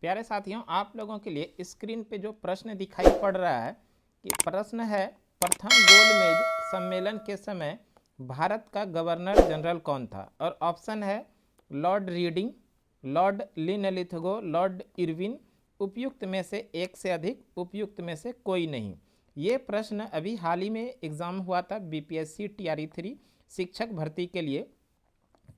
प्यारे साथियों, आप लोगों के लिए स्क्रीन पे जो प्रश्न दिखाई पड़ रहा है कि प्रश्न है प्रथम गोलमेज सम्मेलन के समय भारत का गवर्नर जनरल कौन था। और ऑप्शन है Lord reading, Lord Linlithgow, Lord Irwin, उपयुक्त में से एक से अधिक, उपयुक्त में से कोई नहीं। ये प्रश्न अभी हाल ही में एग्ज़ाम हुआ था बीपीएससी TRE 3 शिक्षक भर्ती के लिए।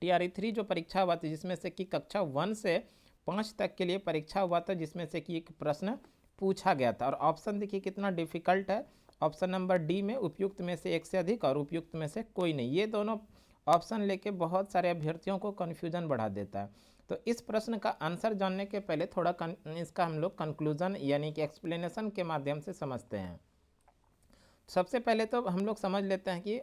TRE 3 जो परीक्षा हुआ था जिसमें से कि कक्षा 1 से 5 तक के लिए परीक्षा हुआ था, जिसमें से कि एक प्रश्न पूछा गया था। और ऑप्शन देखिए कितना डिफिकल्ट है। ऑप्शन नंबर डी में उपयुक्त में से एक से अधिक और उपयुक्त में से कोई नहीं, ये दोनों ऑप्शन लेके बहुत सारे अभ्यर्थियों को कन्फ्यूजन बढ़ा देता है। तो इस प्रश्न का आंसर जानने के पहले थोड़ा इसका हम लोग कंक्लूजन यानी कि एक्सप्लेनेशन के माध्यम से समझते हैं। सबसे पहले तो हम लोग समझ लेते हैं कि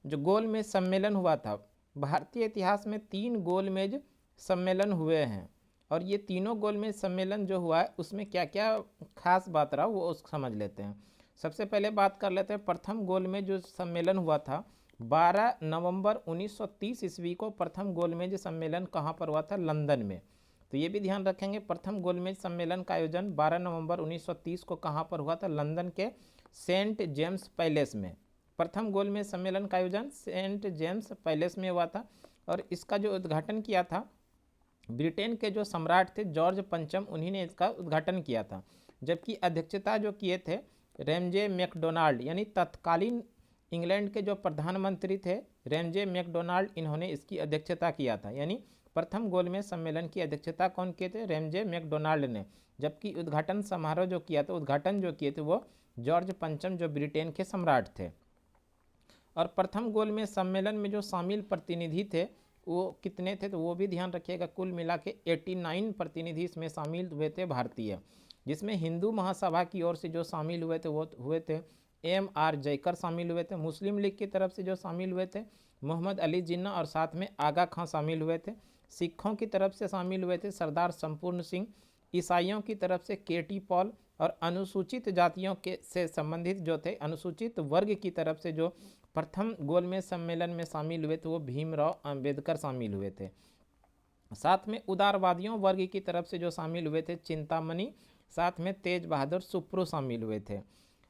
जो गोलमेज सम्मेलन हुआ था, भारतीय इतिहास में 3 गोलमेज सम्मेलन हुए हैं। और ये तीनों गोलमेज सम्मेलन जो हुआ है उसमें क्या क्या खास बात रहा वो उसको समझ लेते हैं। सबसे पहले बात कर लेते हैं प्रथम गोलमेज जो सम्मेलन हुआ था 12 नवंबर 1930 ईस्वी को। प्रथम गोलमेज सम्मेलन कहाँ पर हुआ था? लंदन में। तो ये भी ध्यान रखेंगे, प्रथम गोलमेज सम्मेलन का आयोजन 12 नवंबर 1930 को कहाँ पर हुआ था? लंदन के सेंट जेम्स पैलेस में। प्रथम गोलमेज सम्मेलन का आयोजन सेंट जेम्स पैलेस में हुआ था। और इसका जो उद्घाटन किया था ब्रिटेन के जो सम्राट थे जॉर्ज पंचम, उन्हीं ने इसका उद्घाटन किया था। जबकि अध्यक्षता जो किए थे रैमजे मैकडोनाल्ड, यानी तत्कालीन इंग्लैंड के जो प्रधानमंत्री थे रैमजे मैकडोनाल्ड, इन्होंने इसकी अध्यक्षता किया था। यानी प्रथम गोलमेज सम्मेलन की अध्यक्षता कौन किए थे? रैमजे मैकडोनाल्ड ने। जबकि उद्घाटन समारोह जो किया था, उद्घाटन जो किए थे वो जॉर्ज पंचम जो ब्रिटेन के सम्राट थे। और प्रथम गोलमेज सम्मेलन में जो शामिल प्रतिनिधि थे वो कितने थे? तो वो भी ध्यान रखिएगा, कुल मिला के 89 प्रतिनिधि इसमें शामिल हुए थे भारतीय। जिसमें हिंदू महासभा की ओर से जो शामिल हुए थे वो हुए थे MR जयकर शामिल हुए थे। मुस्लिम लीग की तरफ से जो शामिल हुए थे मोहम्मद अली जिन्ना और साथ में आगा खां शामिल हुए थे। सिखों की तरफ से शामिल हुए थे सरदार संपूर्ण सिंह। ईसाइयों की तरफ से KT पॉल। और अनुसूचित जातियों के से संबंधित जो थे अनुसूचित वर्ग की तरफ से जो प्रथम गोलमेज सम्मेलन में शामिल हुए थे वो भीमराव अंबेडकर शामिल हुए थे। साथ में उदारवादियों वर्ग की तरफ से जो शामिल हुए थे चिंतामणि, साथ में तेज बहादुर सुप्रू शामिल हुए थे।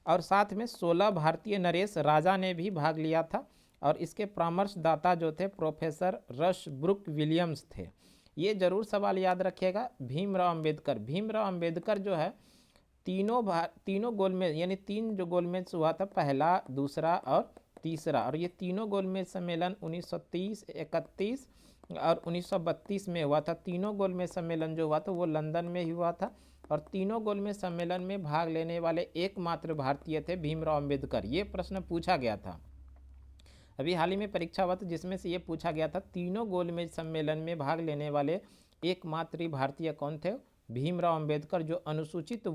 और साथ में 16 भारतीय नरेश राजा ने भी भाग लिया था। और इसके परामर्शदाता जो थे प्रोफेसर रशब्रुक विलियम्स थे। ये जरूर सवाल याद रखिएगा। भीमराव अंबेडकर जो है तीनों गोलमेज यानी 3 जो गोलमेज हुआ था, पहला, दूसरा और तीसरा, और ये तीनों गोलमेज सम्मेलन 1930, 31 और 1932 में हुआ था। तीनों गोलमेज सम्मेलन जो हुआ था वो लंदन में ही हुआ था। और तीनों गोलमेज सम्मेलन में भाग लेने वाले एकमात्र भारतीय थे भीमराव अंबेडकर। ये प्रश्न पूछा गया था, अभी हाल ही में परीक्षा हुआ था जिसमें से ये पूछा गया था तीनों गोलमेज सम्मेलन में भाग लेने वाले एकमात्र भारतीय कौन थे? भीमराव अंबेडकर, जो अनुसूचित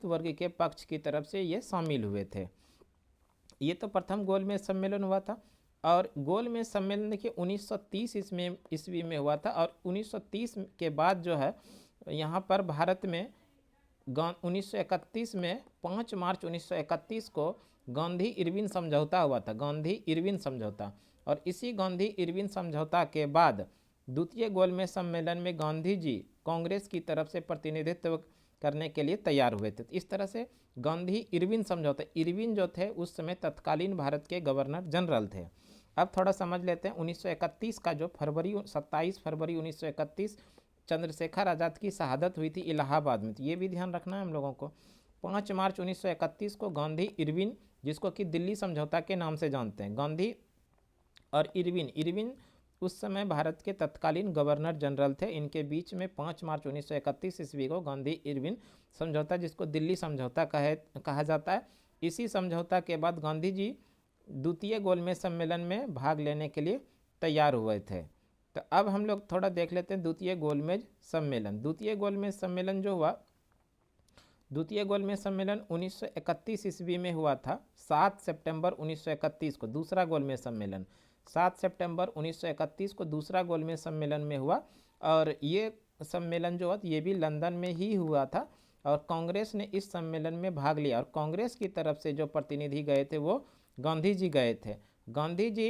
वर्ग के पक्ष की तरफ से ये शामिल हुए थे। ये तो प्रथम गोलमेज सम्मेलन हुआ था। और गोलमेज सम्मेलन देखिए 1930 ईस्वी में हुआ था। और 1930 के बाद जो है यहाँ पर भारत में 1931 में 5 मार्च 1931 को गांधी इरविन समझौता हुआ था, गांधी इरविन समझौता। और इसी गांधी इरविन समझौता के बाद द्वितीय गोलमेज सम्मेलन में गांधी जी कांग्रेस की तरफ से प्रतिनिधित्व करने के लिए तैयार हुए थे। इस तरह से गांधी इरविन समझौता, इरविन जो थे उस समय तत्कालीन भारत के गवर्नर जनरल थे। अब थोड़ा समझ लेते हैं 1931 का जो 27 फरवरी 1931 चंद्रशेखर आज़ाद की शहादत हुई थी इलाहाबाद में। तो ये भी ध्यान रखना है हम लोगों को। 5 मार्च 1931 को गांधी इरविन, जिसको कि दिल्ली समझौता के नाम से जानते हैं, गांधी और इरविन उस समय भारत के तत्कालीन गवर्नर जनरल थे। इनके बीच में 5 मार्च 1931 ईस्वी को गांधी इरविन समझौता, जिसको दिल्ली समझौता कहा जाता है। इसी समझौता के बाद गांधी जी द्वितीय गोलमेज सम्मेलन में भाग लेने के लिए तैयार हुए थे। तो अब हम लोग थोड़ा देख लेते हैं द्वितीय गोलमेज सम्मेलन। द्वितीय गोलमेज सम्मेलन जो हुआ, द्वितीय गोलमेज सम्मेलन 1931 ईस्वी में हुआ था। 7 सितंबर 1931 को दूसरा गोलमेज सम्मेलन, 7 सितंबर 1931 को दूसरा गोलमेज सम्मेलन में हुआ। और ये सम्मेलन जो हुआ ये भी लंदन में ही हुआ था। और कांग्रेस ने इस सम्मेलन में भाग लिया। और कांग्रेस की तरफ से जो प्रतिनिधि गए थे वो गांधी जी गए थे। गांधी जी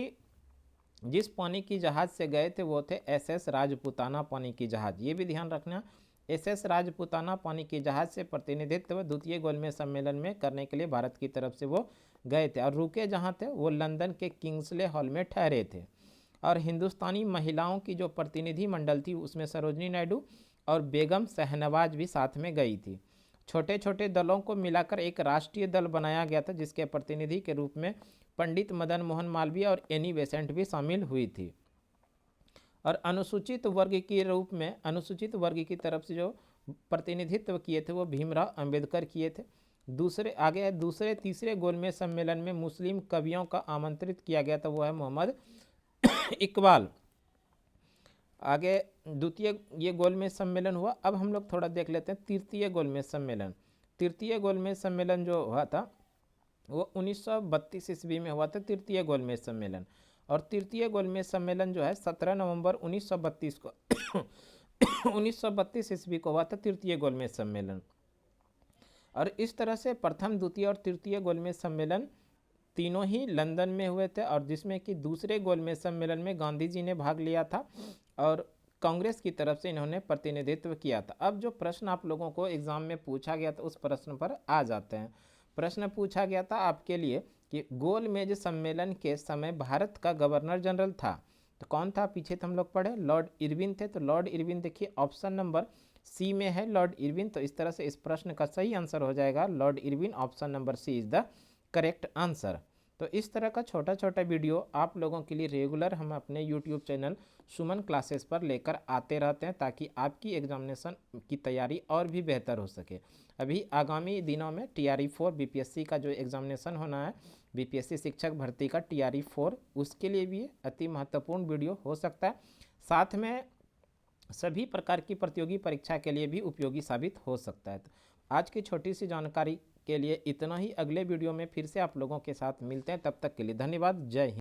जिस पानी की जहाज़ से गए थे वो थे SS राजपूताना पानी की जहाज़। ये भी ध्यान रखना, SS राजपूताना पानी की जहाज़ से प्रतिनिधित्व द्वितीय गोलमेज सम्मेलन में करने के लिए भारत की तरफ से वो गए थे और रुके जहाँ थे वो लंदन के किंग्सले हॉल में ठहरे थे। और हिंदुस्तानी महिलाओं की जो प्रतिनिधि मंडल थी उसमें सरोजनी नायडू और बेगम शहनवाज भी साथ में गई थी। छोटे छोटे दलों को मिलाकर एक राष्ट्रीय दल बनाया गया था जिसके प्रतिनिधि के रूप में पंडित मदन मोहन मालवीय और एनी बेसेंट भी शामिल हुई थी। और अनुसूचित वर्ग के रूप में अनुसूचित वर्ग की तरफ से जो प्रतिनिधित्व किए थे वो भीमराव अंबेडकर किए थे। दूसरे तीसरे गोलमेज सम्मेलन में मुस्लिम कवियों का आमंत्रित किया गया था, वो है मोहम्मद इकबाल। आगे द्वितीय ये गोलमेज सम्मेलन हुआ। अब हम लोग थोड़ा देख लेते हैं तृतीय गोलमेज सम्मेलन। तृतीय गोलमेज सम्मेलन जो हुआ था वो 1932 ईस्वी में हुआ था, तृतीय गोलमेज सम्मेलन। और तृतीय गोलमेज सम्मेलन जो है 17 नवंबर 1932 को 1932 ईस्वी को हुआ था तृतीय गोलमेज सम्मेलन। और इस तरह से प्रथम, द्वितीय और तृतीय गोलमेज सम्मेलन तीनों ही लंदन में हुए थे, और जिसमें कि दूसरे गोलमेज सम्मेलन में गांधी जी ने भाग लिया था और कांग्रेस की तरफ से इन्होंने प्रतिनिधित्व किया था। अब जो प्रश्न आप लोगों को एग्जाम में पूछा गया था उस प्रश्न पर आ जाते हैं। प्रश्न पूछा गया था आपके लिए कि गोलमेज सम्मेलन के समय भारत का गवर्नर जनरल था तो कौन था? पीछे तो हम लोग पढ़े लॉर्ड इरविन थे। तो लॉर्ड इरविन देखिए ऑप्शन नंबर सी में है लॉर्ड इरविन। तो इस तरह से इस प्रश्न का सही आंसर हो जाएगा Lord Irwin. Option number C is the correct answer. तो इस तरह का छोटा छोटा वीडियो आप लोगों के लिए रेगुलर हम अपने यूट्यूब चैनल सुमन क्लासेस पर लेकर आते रहते हैं ताकि आपकी एग्जामिनेशन की तैयारी और भी बेहतर हो सके। अभी आगामी दिनों में TRE 4 BPSC का जो एग्जामिनेशन होना है, BPSC शिक्षक भर्ती का TRE 4, उसके लिए भी अति महत्वपूर्ण वीडियो हो सकता है। साथ में सभी प्रकार की प्रतियोगी परीक्षा के लिए भी उपयोगी साबित हो सकता है। तो आज की छोटी सी जानकारी के लिए इतना ही। अगले वीडियो में फिर से आप लोगों के साथ मिलते हैं, तब तक के लिए धन्यवाद। जय हिंद।